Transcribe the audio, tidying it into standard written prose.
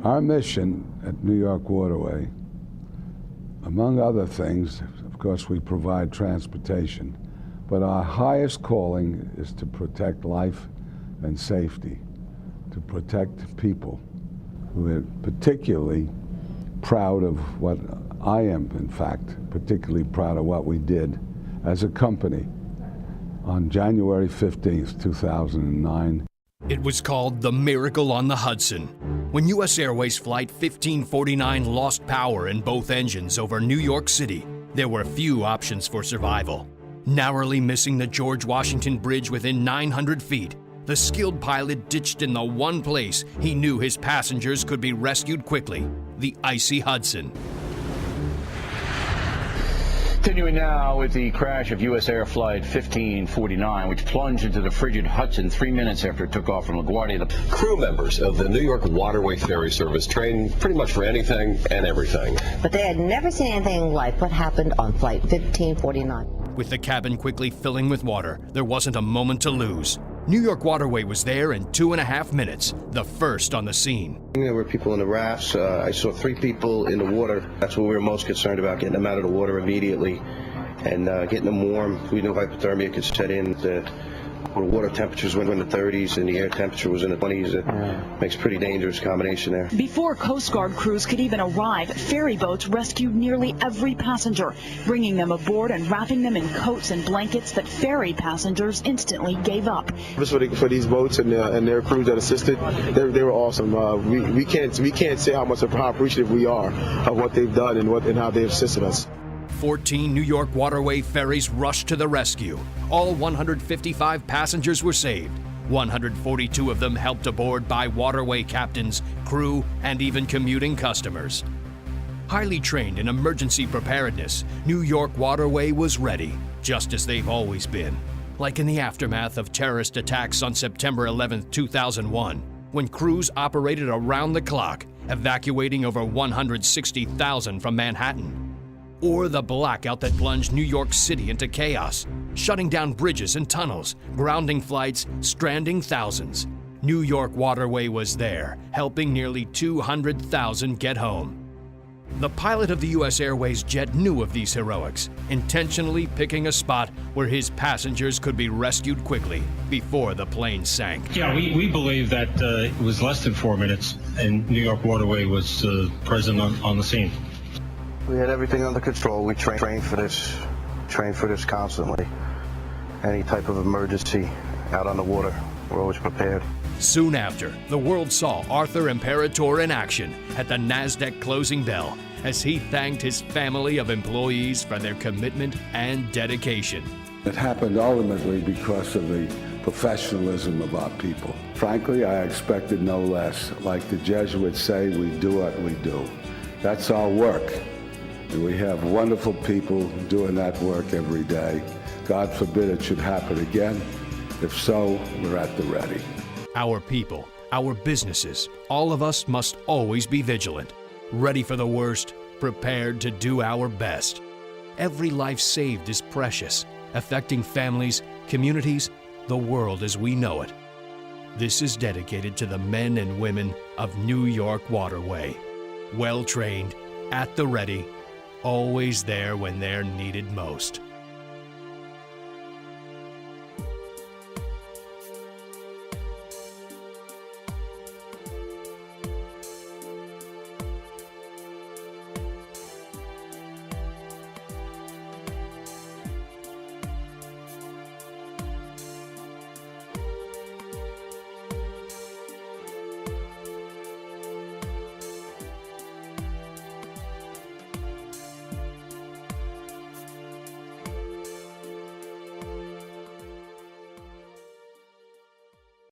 Our mission at New York Waterway, among other things, of course, we provide transportation, but our highest calling is to protect life and safety, to protect people. We're particularly proud of what I am, in fact, particularly proud of what we did as a company on January 15th, 2009. It was called the Miracle on the Hudson. When U.S. Airways Flight 1549 lost power in both engines over New York City, there were few options for survival. Narrowly missing the George Washington Bridge within 900 feet, the skilled pilot ditched in the one place he knew his passengers could be rescued quickly, the icy Hudson. Continuing now with the crash of U.S. Air Flight 1549, which plunged into the frigid Hudson 3 minutes after it took off from LaGuardia. The crew members of the New York Waterway ferry service trained pretty much for anything and everything. But they had never seen anything like what happened on Flight 1549. With the cabin quickly filling with water, there wasn't a moment to lose. New York Waterway was there in 2.5 minutes, the first on the scene. There were people in the rafts. I saw 3 people in the water. That's what we were most concerned about, getting them out of the water immediately and getting them warm. We knew hypothermia could set in. The water temperatures went in the 30s and the air temperature was in the 20s. It makes a pretty dangerous combination there. Before Coast Guard crews could even arrive, ferry boats rescued nearly every passenger, bringing them aboard and wrapping them in coats and blankets that ferry passengers instantly gave up. For these boats and their crews that assisted, they were awesome. We can't say how appreciative we are of what they've done and how they've assisted us. 14 New York Waterway ferries rushed to the rescue. All 155 passengers were saved. 142 of them helped aboard by Waterway captains, crew, and even commuting customers. Highly trained in emergency preparedness, New York Waterway was ready, just as they've always been. Like in the aftermath of terrorist attacks on September 11, 2001, when crews operated around the clock, evacuating over 160,000 from Manhattan. Or the blackout that plunged New York City into chaos, shutting down bridges and tunnels, grounding flights, stranding thousands. New York Waterway was there, helping nearly 200,000 get home. The pilot of the U.S. Airways jet knew of these heroics, intentionally picking a spot where his passengers could be rescued quickly before the plane sank. Yeah, we believe that it was less than 4 minutes and New York Waterway was present on the scene. We had everything under control. We trained for this constantly. Any type of emergency out on the water, we're always prepared. Soon after, the world saw Arthur Imperator in action at the NASDAQ closing bell as he thanked his family of employees for their commitment and dedication. It happened ultimately because of the professionalism of our people. Frankly, I expected no less. Like the Jesuits say, we do what we do. That's our work. And we have wonderful people doing that work every day. God forbid it should happen again. If so, we're at the ready. Our people, our businesses, all of us must always be vigilant, ready for the worst, prepared to do our best. Every life saved is precious, affecting families, communities, the world as we know it. This is dedicated to the men and women of New York Waterway. Well trained, at the ready, always there when they're needed most.